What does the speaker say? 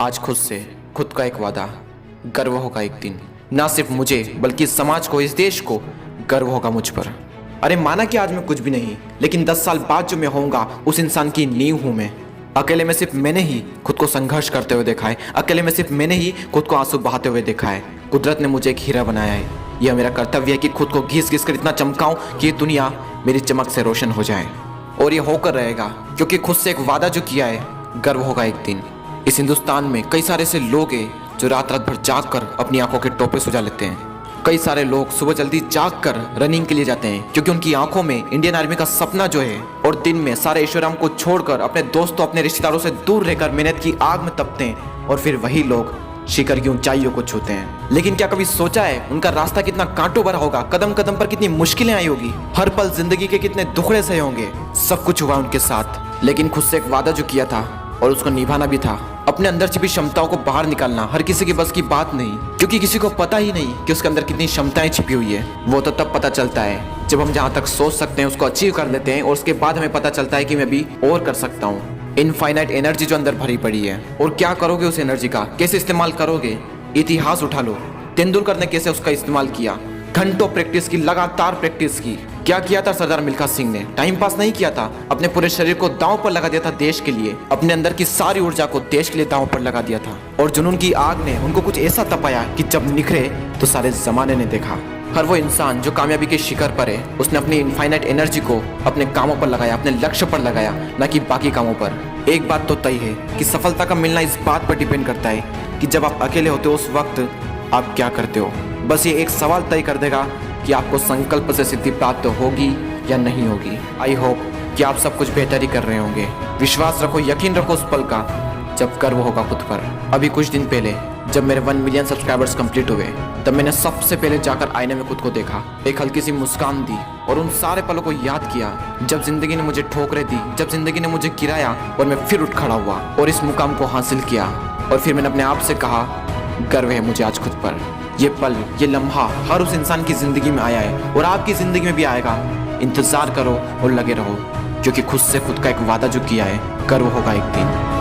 आज खुद से खुद का एक वादा, गर्व होगा एक दिन, ना सिर्फ मुझे बल्कि इस समाज को, इस देश को गर्व होगा मुझ पर। अरे माना कि आज मैं कुछ भी नहीं, लेकिन 10 साल बाद जो मैं होऊंगा उस इंसान की नींव हूं मैं। अकेले में सिर्फ मैंने ही खुद को संघर्ष करते हुए देखा है, अकेले में सिर्फ मैंने ही खुद को आंसू बहाते हुए देखा है। कुदरत ने मुझे एक हीरा बनाया है, यह मेरा कर्तव्य है कि खुद को घिस घिस कर इतना चमकाऊं कि ये दुनिया मेरी चमक से रोशन हो जाए। और ये होकर रहेगा, क्योंकि खुद से एक वादा जो किया है, गर्व होगा एक दिन। इस हिंदुस्तान में कई सारे ऐसे लोग हैं जो रात रात भर जाग कर अपनी आंखों के टोपे सुझा लेते हैं। कई सारे लोग सुबह जल्दी जाग कर रनिंग के लिए जाते हैं, क्योंकि उनकी आंखों में इंडियन आर्मी का सपना जो है, और दिन में सारे ऐशोआराम को छोड़कर अपने दोस्तों, अपने रिश्तेदारों से दूर रहकर मेहनत की आग में तपते हैं, और फिर वही लोग शिखर की ऊंचाइयों को छूते हैं। लेकिन क्या कभी सोचा है उनका रास्ता कितना कांटों भरा होगा, कदम कदम पर कितनी मुश्किलें आई होगी, हर पल जिंदगी के कितने दुखड़े सहे होंगे। सब कुछ हुआ उनके साथ, लेकिन खुद से एक वादा जो किया था और उसको निभाना भी था। अपने अंदर छिपी क्षमताओं को बाहर निकालना हर किसी के बस की बात नहीं, क्योंकि किसी को पता ही नहीं कि उसके अंदर कितनी क्षमताएं छिपी हुई है। वो तो तब पता चलता है जब हम जहाँ तक सोच सकते हैं उसको अचीव कर लेते हैं, और उसके बाद हमें पता चलता है कि मैं भी और कर सकता हूँ। इनफाइनाइट एनर्जी जो अंदर भरी पड़ी है, और क्या करोगे उस एनर्जी का, कैसे इस्तेमाल करोगे। इतिहास उठा लो, तेंदुलकर ने कैसे उसका इस्तेमाल किया, घंटों प्रैक्टिस की, लगातार प्रैक्टिस की। क्या किया था सरदार मिल्खा सिंह ने, टाइम पास नहीं किया था, अपने पूरे शरीर को दांव पर लगा दिया था देश के लिए, अपने अंदर की सारी ऊर्जा को देश के लिए दांव पर लगा दिया था। और जुनून की आग ने उनको कुछ ऐसा तपाया कि जब निखरे तो सारे जमाने ने देखा। हर वो इंसान जो कामयाबी के शिखर पर है, उसने अपनी इनफाइनाइट एनर्जी को अपने कामों पर लगाया, अपने लक्ष्य पर लगाया, ना कि बाकी कामों पर। एक बात तो तय है कि सफलता का मिलना इस बात पर डिपेंड करता है कि जब आप अकेले होते हो उस वक्त आप क्या करते हो। बस ये एक सवाल तय कर देगा कि आपको संकल्प से सिद्धि प्राप्त होगी या नहीं होगी। आई होप कि आप सब कुछ बेहतर ही कर रहे होंगे। विश्वास रखो, यकीन रखो उस पल का जब गर्व होगा खुद पर। अभी कुछ दिन पहले जब मेरे 1 मिलियन सब्सक्राइबर्स कंप्लीट हुए, तब मैंने सबसे पहले जाकर आईने में खुद को देखा, एक हल्की सी मुस्कान दी और उन सारे पलों को याद किया जब जिंदगी ने मुझे ठोकरें दी, जब जिंदगी ने मुझे गिराया और मैं फिर उठ खड़ा हुआ और इस मुकाम को हासिल किया। और फिर मैंने अपने आप से कहा, गर्व है मुझे आज खुद पर। ये पल, ये लम्हा हर उस इंसान की जिंदगी में आया है और आपकी जिंदगी में भी आएगा। इंतजार करो और लगे रहो, क्योंकि खुद से खुद का एक वादा जो किया है, गर्व होगा एक दिन।